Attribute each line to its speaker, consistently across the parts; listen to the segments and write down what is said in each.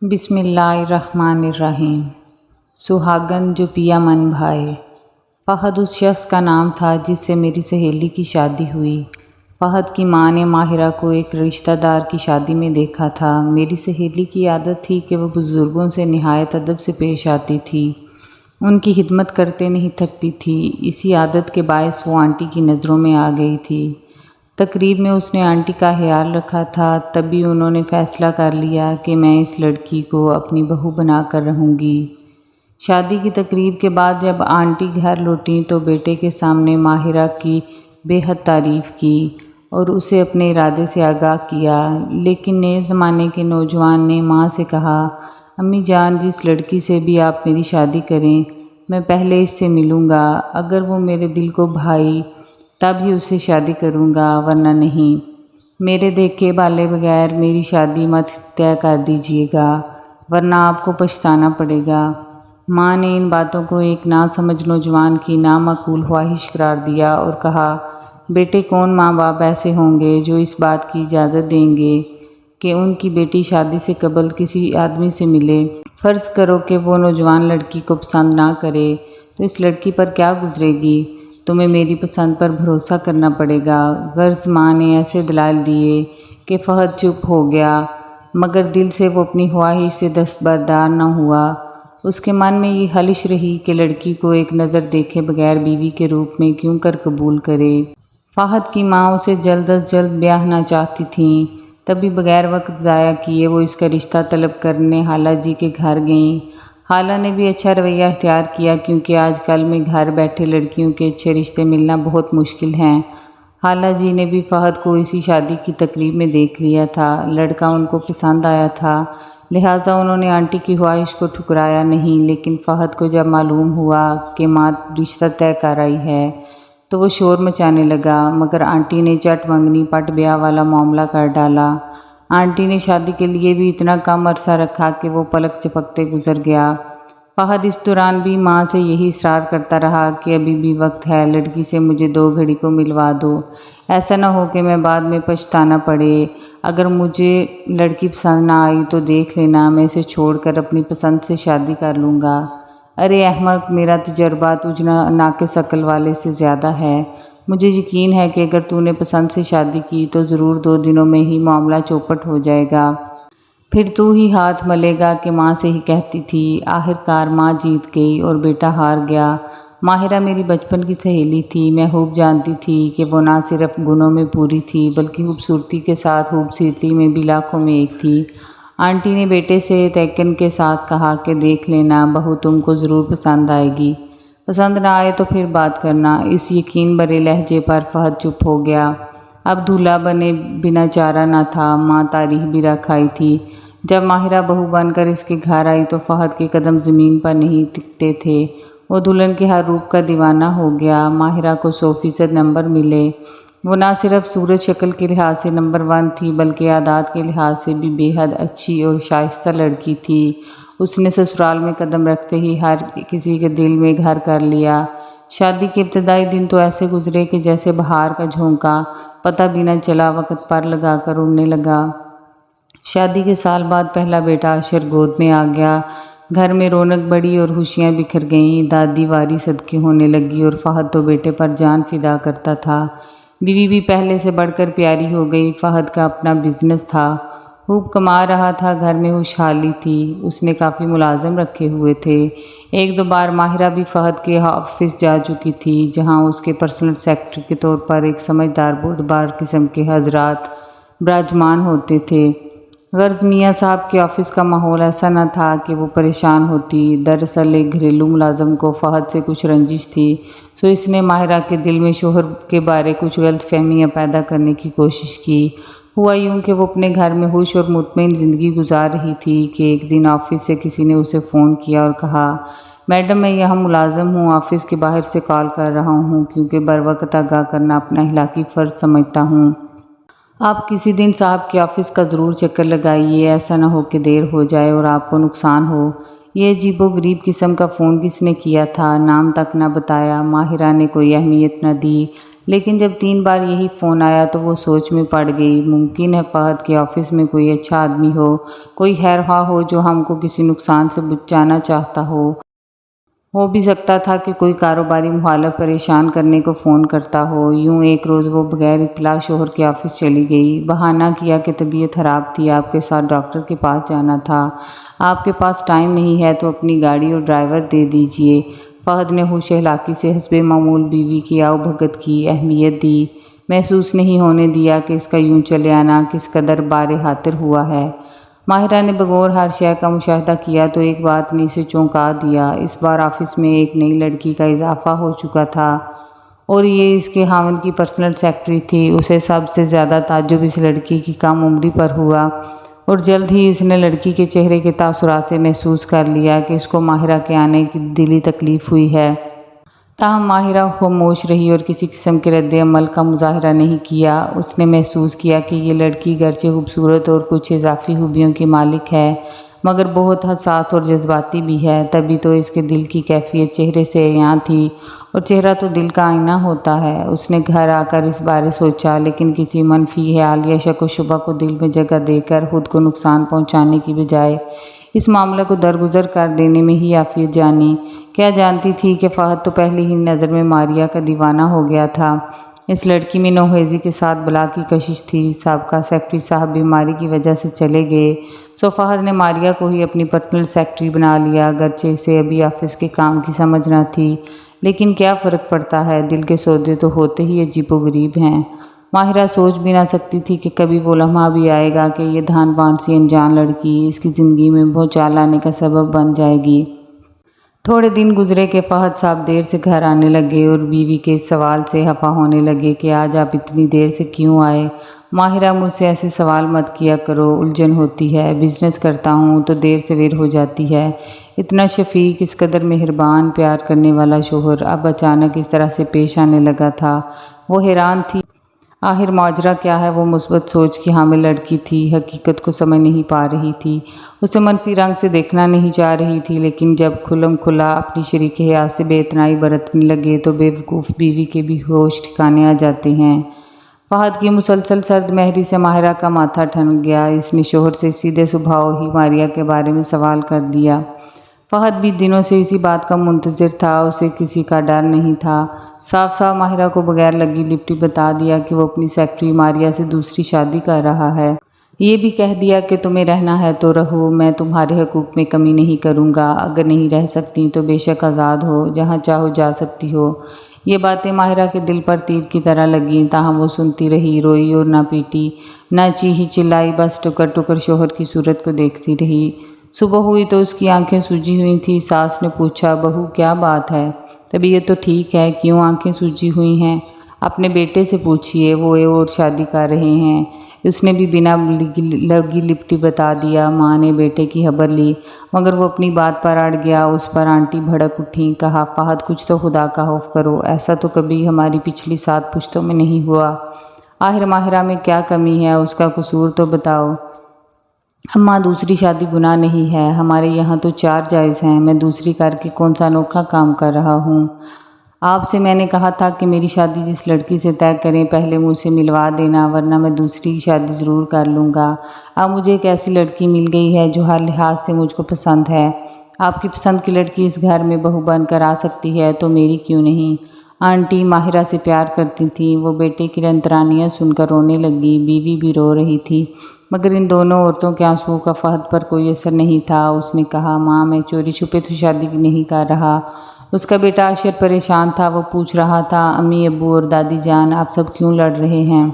Speaker 1: بسم اللہ الرحمن الرحیم۔ سہاگن جو پیا من بھائے۔ فہد اس شخص کا نام تھا جس سے میری سہیلی کی شادی ہوئی۔ فہد کی ماں نے ماہرہ کو ایک رشتہ دار کی شادی میں دیکھا تھا۔ میری سہیلی کی عادت تھی کہ وہ بزرگوں سے نہایت ادب سے پیش آتی تھی، ان کی خدمت کرتے نہیں تھکتی تھی۔ اسی عادت کے باعث وہ آنٹی کی نظروں میں آ گئی تھی۔ تقریب میں اس نے آنٹی کا خیال رکھا تھا، تبھی انہوں نے فیصلہ کر لیا کہ میں اس لڑکی کو اپنی بہو بنا کر رہوں گی۔ شادی کی تقریب کے بعد جب آنٹی گھر لوٹیں تو بیٹے کے سامنے ماہرہ کی بے حد تعریف کی اور اسے اپنے ارادے سے آگاہ کیا، لیکن نئے زمانے کے نوجوان نے ماں سے کہا، امی جان، جس لڑکی سے بھی آپ میری شادی کریں، میں پہلے اس سے ملوں گا۔ اگر وہ میرے دل کو بھائی تب ہی اس سے شادی کروں گا، ورنہ نہیں۔ میرے دیکھے بھالے بغیر میری شادی مت طے کر دیجیے گا، ورنہ آپ کو پچھتانا پڑے گا۔ ماں نے ان باتوں کو ایک ناسمجھ نوجوان کی نامعقول خواہش قرار دیا اور کہا، بیٹے، کون ماں باپ ایسے ہوں گے جو اس بات کی اجازت دیں گے کہ ان کی بیٹی شادی سے قبل کسی آدمی سے ملے؟ فرض کرو کہ وہ نوجوان لڑکی کو پسند نہ کرے تو اس لڑکی پر کیا گزرے گی؟ تمہیں میری پسند پر بھروسہ کرنا پڑے گا۔ غرض ماں نے ایسے دلائل دیے کہ فہد چپ ہو گیا، مگر دل سے وہ اپنی خواہش سے دستبردار نہ ہوا۔ اس کے من میں یہ خلش رہی کہ لڑکی کو ایک نظر دیکھے بغیر بیوی کے روپ میں کیوں کر قبول کرے۔ فہد کی ماں اسے جلد از جلد بیاہنا چاہتی تھیں، تبھی بغیر وقت ضائع کیے وہ اس کا رشتہ طلب کرنے خالہ جی کے گھر گئیں۔ خالہ نے بھی اچھا رویہ اختیار کیا، کیونکہ آج کل میں گھر بیٹھے لڑکیوں کے اچھے رشتے ملنا بہت مشکل ہیں۔ خالہ جی نے بھی فہد کو اسی شادی کی تقریب میں دیکھ لیا تھا، لڑکا ان کو پسند آیا تھا، لہٰذا انہوں نے آنٹی کی خواہش کو ٹھکرایا نہیں۔ لیکن فہد کو جب معلوم ہوا کہ ماں رشتہ طے کر آئی ہے تو وہ شور مچانے لگا، مگر آنٹی نے چٹ منگنی پٹ بیاہ والا معاملہ کر ڈالا۔ آنٹی نے شادی کے لیے بھی اتنا کم عرصہ رکھا کہ وہ پلک جھپکتے گزر گیا۔ فہد اس دوران بھی ماں سے یہی اصرار کرتا رہا کہ ابھی بھی وقت ہے، لڑکی سے مجھے 2 گھڑی کو ملوا دو، ایسا نہ ہو کہ میں بعد میں پچھتانا پڑے۔ اگر مجھے لڑکی پسند نہ آئی تو دیکھ لینا، میں اسے چھوڑ کر اپنی پسند سے شادی کر لوں گا۔ ارے احمق، میرا تجربہ تجھ ناقص عقل والے سے زیادہ ہے۔ مجھے یقین ہے کہ اگر تو نے پسند سے شادی کی تو ضرور 2 دنوں میں ہی معاملہ چوپٹ ہو جائے گا، پھر تو ہی ہاتھ ملے گا کہ ماں سے ہی کہتی تھی۔ آخرکار ماں جیت گئی اور بیٹا ہار گیا۔ ماہرہ میری بچپن کی سہیلی تھی، میں خوب جانتی تھی کہ وہ نہ صرف گنوں میں پوری تھی بلکہ خوبصورتی کے ساتھ خوبصورتی میں بھی لاکھوں میں ایک تھی۔ آنٹی نے بیٹے سے تیقن کے ساتھ کہا کہ دیکھ لینا، بہو تم کو ضرور پسند آئے گی، پسند نہ آئے تو پھر بات کرنا۔ اس یقین بھرے لہجے پر فہد چپ ہو گیا۔ اب دولہا بنے بنا چارہ نہ تھا، ماں تاریخ بھی رکھ آئی تھی۔ جب ماہرہ بہو بن کر اس کے گھر آئی تو فہد کے قدم زمین پر نہیں ٹکتے تھے، وہ دلہن کے ہر روپ کا دیوانہ ہو گیا۔ ماہرہ کو 100% نمبر ملے۔ وہ نہ صرف صورت شکل کے لحاظ سے نمبر 1 تھی بلکہ عادات کے لحاظ سے بھی بے حد اچھی اور شائستہ لڑکی تھی۔ اس نے سسرال میں قدم رکھتے ہی ہر کسی کے دل میں گھر کر لیا۔ شادی کے ابتدائی دن تو ایسے گزرے کہ جیسے بہار کا جھونکا، پتہ بھی نہ چلا، وقت پر لگا کر اڑنے لگا۔ شادی کے سال بعد پہلا بیٹا عاشر گود میں آ گیا۔ گھر میں رونق بڑھی اور خوشیاں بکھر گئیں۔ دادی واری صدقے ہونے لگی اور فہد تو بیٹے پر جان فدا کرتا تھا۔ بیوی بھی پہلے سے بڑھ کر پیاری ہو گئی۔ فہد کا اپنا بزنس تھا، خوب کما رہا تھا، گھر میں خوشحالی تھی۔ اس نے کافی ملازم رکھے ہوئے تھے۔ 1-2 بار ماہرہ بھی فہد کے آفس جا چکی تھی، جہاں اس کے پرسنل سیکرٹری کے طور پر ایک سمجھدار بردبار قسم کے حضرات براجمان ہوتے تھے۔ غرض میاں صاحب کے آفس کا ماحول ایسا نہ تھا کہ وہ پریشان ہوتی۔ دراصل ایک گھریلو ملازم کو فہد سے کچھ رنجش تھی، سو اس نے ماہرہ کے دل میں شوہر کے بارے کچھ غلط فہمیاں پیدا کرنے کی کوشش کی۔ ہوا یوں کہ وہ اپنے گھر میں خوش اور مطمئن زندگی گزار رہی تھی کہ ایک دن آفس سے کسی نے اسے فون کیا اور کہا، میڈم، میں یہاں ملازم ہوں، آفس کے باہر سے کال کر رہا ہوں کیونکہ بروقت آگاہ کرنا اپنا اخلاقی فرض سمجھتا ہوں۔ آپ کسی دن صاحب کے آفس کا ضرور چکر لگائیے، ایسا نہ ہو کہ دیر ہو جائے اور آپ کو نقصان ہو۔ یہ عجیب و غریب قسم کا فون کس نے کیا تھا؟ نام تک نہ بتایا۔ ماہرہ نے کوئی اہمیت نہ دی، لیکن جب 3 بار یہی فون آیا تو وہ سوچ میں پڑ گئی۔ ممکن ہے فہد کے آفس میں کوئی اچھا آدمی ہو، کوئی خیرخواہ ہو جو ہم کو کسی نقصان سے بچانا چاہتا ہو بھی سکتا تھا کہ کوئی کاروباری مخالف پریشان کرنے کو فون کرتا ہو۔ یوں ایک روز وہ بغیر اطلاع شوہر کے آفس چلی گئی، بہانہ کیا کہ طبیعت خراب تھی، آپ کے ساتھ ڈاکٹر کے پاس جانا تھا، آپ کے پاس ٹائم نہیں ہے تو اپنی گاڑی اور ڈرائیور دے دیجئے۔ فہد نے ہوش اخلاقی سے حسب معمول بیوی کی آؤ بھگت کی اہمیت دی، محسوس نہیں ہونے دیا کہ اس کا یوں چلے آنا کس قدر بار خاطر ہوا ہے۔ ماہرہ نے بغور ہر شے کا مشاہدہ کیا تو ایک بات نے اسے چونکا دیا۔ اس بار آفس میں ایک نئی لڑکی کا اضافہ ہو چکا تھا اور یہ اس کے خاوند کی پرسنل سیکرٹری تھی۔ اسے سب سے زیادہ تعجب اس لڑکی کی کم عمری پر ہوا اور جلد ہی اس نے لڑکی کے چہرے کے تاثرات سے محسوس کر لیا کہ اس کو ماہرہ کے آنے کی دلی تکلیف ہوئی ہے۔ تاہم ماہرہ خاموش رہی اور کسی قسم کے رد عمل کا مظاہرہ نہیں کیا۔ اس نے محسوس کیا کہ یہ لڑکی گرچہ خوبصورت اور کچھ اضافی خوبیوں کی مالک ہے مگر بہت حساس اور جذباتی بھی ہے، تبھی تو اس کے دل کی کیفیت چہرے سے عیاں تھی اور چہرہ تو دل کا آئینہ ہوتا ہے۔ اس نے گھر آ کر اس بارے سوچا لیکن کسی منفی خیال یا شک و شبہ کو دل میں جگہ دے کر خود کو نقصان پہنچانے کی بجائے اس معاملے کو درگزر کر دینے میں ہی عافیت جانی۔ کیا جانتی تھی کہ فہد تو پہلی ہی نظر میں ماریہ کا دیوانہ ہو گیا تھا۔ اس لڑکی میں نوخیزی کے ساتھ بلا کی کشش تھی۔ سابقہ سیکرٹری صاحب بیماری کی وجہ سے چلے گئے سو فہد نے ماریہ کو ہی اپنی پرسنل سیکرٹری بنا لیا۔ اگرچہ اسے ابھی آفس کے کام کی سمجھ نہ تھی لیکن کیا فرق پڑتا ہے، دل کے سودے تو ہوتے ہی عجیب و غریب ہیں۔ ماہرہ سوچ بھی نہ سکتی تھی کہ کبھی وہ لمحہ بھی آئے گا کہ یہ دھان بان سی انجان لڑکی اس کی زندگی میں بھونچال لانے کا سبب بن جائے گی۔ تھوڑے دن گزرے کہ فہد صاحب دیر سے گھر آنے لگے اور بیوی کے اس سوال سے خفا ہونے لگے کہ آج آپ اتنی دیر سے کیوں آئے؟ ماہرہ مجھ سے ایسے سوال مت کیا کرو، الجھن ہوتی ہے، بزنس کرتا ہوں تو دیر سویر ہو جاتی ہے۔ اتنا شفیق، اس قدر مہربان، پیار کرنے والا شوہر اب اچانک اس طرح سے پیش آنے لگا تھا۔ وہ حیران تھی، آخر ماجرا کیا ہے؟ وہ مثبت سوچ کی حامل لڑکی تھی، حقیقت کو سمجھ نہیں پا رہی تھی، اسے منفی رنگ سے دیکھنا نہیں چاہ رہی تھی، لیکن جب کھلم کھلا اپنی شریک حیات سے بے اتنائی برتنے لگے تو بے وقوف بیوی کے بھی ہوش ٹھکانے آ جاتے ہیں۔ فہد کی مسلسل سرد مہری سے ماہرہ کا ماتھا ٹھنک گیا۔ اس نے شوہر سے سیدھے صبحوں ہی ماریہ کے بارے میں سوال کر دیا۔ فہد بھی دنوں سے اسی بات کا منتظر تھا، اسے کسی کا ڈر نہیں تھا۔ صاف صاف ماہرہ کو بغیر لگی لپٹی بتا دیا کہ وہ اپنی سیکرٹری ماریہ سے دوسری شادی کر رہا ہے۔ یہ بھی کہہ دیا کہ تمہیں رہنا ہے تو رہو، میں تمہارے حقوق میں کمی نہیں کروں گا، اگر نہیں رہ سکتی تو بے شک آزاد ہو، جہاں چاہو جا سکتی ہو۔ یہ باتیں ماہرہ کے دل پر تیر کی طرح لگیں، تاہم وہ سنتی رہی، روئی اور نہ پیٹی، نہ چیخی چلائی، بس ٹکر ٹکر شوہر کی صورت کو دیکھتی رہی۔ صبح ہوئی تو اس کی آنکھیں سوجی ہوئی تھیں۔ ساس نے پوچھا، بہو کیا بات ہے؟ طبیعت تو ٹھیک ہے، کیوں آنکھیں سوجی ہوئی ہیں؟ اپنے بیٹے سے پوچھئے، وہ اور شادی کر رہے ہیں۔ اس نے بھی بنا لگی لپٹی بتا دیا۔ ماں نے بیٹے کی خبر لی مگر وہ اپنی بات پر اڑ گیا۔ اس پر آنٹی بھڑک اٹھیں، کہا، فہد کچھ تو خدا کا خوف کرو، ایسا تو کبھی ہماری پچھلی 7 پشتوں میں نہیں ہوا۔ آخر ماہرہ میں کیا کمی ہے، اس کا قصور تو بتاؤ۔ اماں دوسری شادی گناہ نہیں ہے، ہمارے یہاں تو 4 جائز ہیں، میں دوسری کر کے کون سا انوکھا کام کر رہا ہوں؟ آپ سے میں نے کہا تھا کہ میری شادی جس لڑکی سے طے کریں پہلے مجھ سے ملوا دینا، ورنہ میں دوسری شادی ضرور کر لوں گا۔ اب مجھے ایک ایسی لڑکی مل گئی ہے جو ہر لحاظ سے مجھ کو پسند ہے۔ آپ کی پسند کی لڑکی اس گھر میں بہو بن کر آ سکتی ہے تو میری کیوں نہیں؟ آنٹی ماہرہ سے پیار کرتی تھیں۔ وہ بیٹے کی رنترانیاں سن کر رونے لگی، بیوی بھی رو رہی تھی مگر ان دونوں عورتوں کے آنسوؤں کا فہد پر کوئی اثر نہیں تھا۔ اس نے کہا، ماں میں چوری چھپے تو شادی نہیں کر رہا۔ اس کا بیٹا اشر پریشان تھا، وہ پوچھ رہا تھا، امی ابو اور دادی جان آپ سب کیوں لڑ رہے ہیں؟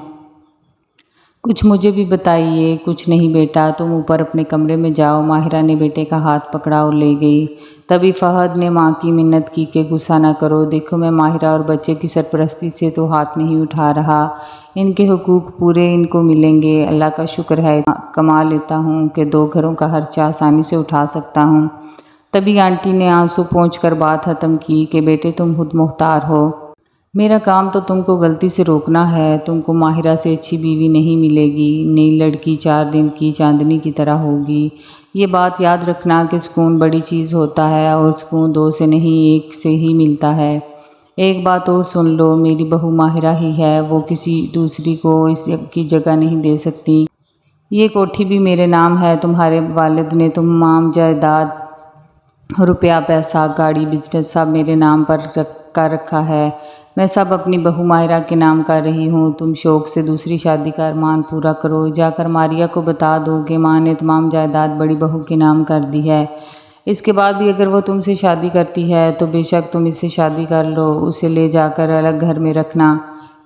Speaker 1: کچھ مجھے بھی بتائیے۔ کچھ نہیں بیٹا، تم اوپر اپنے کمرے میں جاؤ۔ ماہرہ نے بیٹے کا ہاتھ پکڑا اور لے گئی۔ تبھی فہد نے ماں کی منت کی کہ غصہ نہ کرو، دیکھو میں ماہرہ اور بچے کی سرپرستی سے تو ہاتھ نہیں اٹھا رہا، ان کے حقوق پورے ان کو ملیں گے۔ اللہ کا شکر ہے کما لیتا ہوں کہ 2 گھروں کا خرچہ آسانی سے اٹھا سکتا ہوں۔ تبھی آنٹی نے آنسو پونچھ کر بات ختم کی کہ بیٹے تم خود مختار ہو، میرا کام تو تم کو غلطی سے روکنا ہے۔ تم کو ماہرہ سے اچھی بیوی نہیں ملے گی، نئی لڑکی 4 دن کی چاندنی کی طرح ہوگی۔ یہ بات یاد رکھنا کہ سکون بڑی چیز ہوتا ہے اور سکون 2 سے نہیں 1 سے ہی ملتا ہے۔ ایک بات اور سن لو، میری بہو ماہرہ ہی ہے، وہ کسی دوسری کو اس کی جگہ نہیں دے سکتی۔ یہ کوٹھی بھی میرے نام ہے، تمہارے والد نے تمام جائیداد، روپیہ پیسہ، گاڑی، بزنس سب میرے نام پر کر رکھا ہے۔ میں سب اپنی بہو ماہرہ کے نام کر رہی ہوں۔ تم شوق سے دوسری شادی کا ارمان پورا کرو، جا کر ماریہ کو بتا دو کہ ماں نے تمام جائیداد بڑی بہو کے نام کر دی ہے۔ اس کے بعد بھی اگر وہ تم سے شادی کرتی ہے تو بے شک تم اس سے شادی کر لو، اسے لے جا کر الگ گھر میں رکھنا،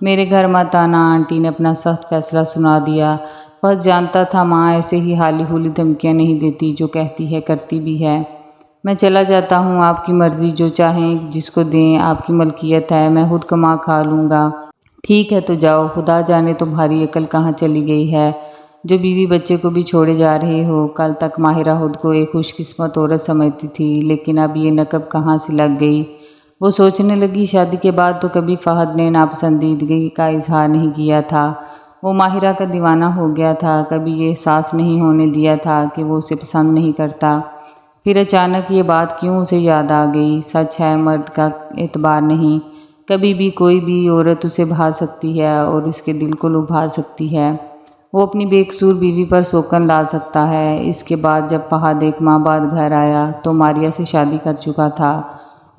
Speaker 1: میرے گھر مت آنا۔ آنٹی نے اپنا سخت فیصلہ سنا دیا۔ بس جانتا تھا ماں ایسے ہی حالی ہولی دھمکیاں نہیں دیتی، جو کہتی ہے کرتی بھی ہے۔ میں چلا جاتا ہوں، آپ کی مرضی، جو چاہیں جس کو دیں، آپ کی ملکیت ہے، میں خود کما کھا لوں گا۔ ٹھیک ہے تو جاؤ، خدا جانے تمہاری عقل کہاں چلی گئی ہے جو بیوی بچے کو بھی چھوڑے جا رہے ہو۔ کل تک ماہرہ خود کو ایک خوش قسمت عورت سمجھتی تھی، لیکن اب یہ نقب کہاں سے لگ گئی۔ وہ سوچنے لگی شادی کے بعد تو کبھی فہد نے ناپسندیدگی کا اظہار نہیں کیا تھا، وہ ماہرہ کا دیوانہ ہو گیا تھا، کبھی یہ احساس نہیں ہونے دیا تھا کہ وہ اسے پسند نہیں کرتا۔ پھر اچانک یہ بات کیوں اسے یاد آ گئی؟ سچ ہے، مرد کا اعتبار نہیں، کبھی بھی کوئی بھی عورت اسے بھا سکتی ہے اور اس کے دل کو لبھا سکتی ہے، وہ اپنی بے قصور بیوی پر سوکن لا سکتا ہے۔ اس کے بعد جب فہد ایک ماہ بعد گھر آیا تو ماریہ سے شادی کر چکا تھا۔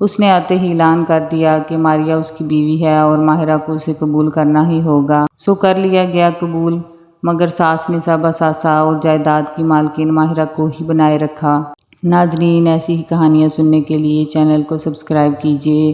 Speaker 1: اس نے آتے ہی اعلان کر دیا کہ ماریہ اس کی بیوی ہے اور ماہرہ کو اسے قبول کرنا ہی ہوگا۔ سو کر لیا گیا قبول، مگر ساس نے سب اثاثہ اور جائیداد کی مالکن ماہرہ کو ہی بنائے رکھا۔ ناظرین، ایسی ہی کہانیاں سننے کے لیے چینل کو سبسکرائب کیجیے۔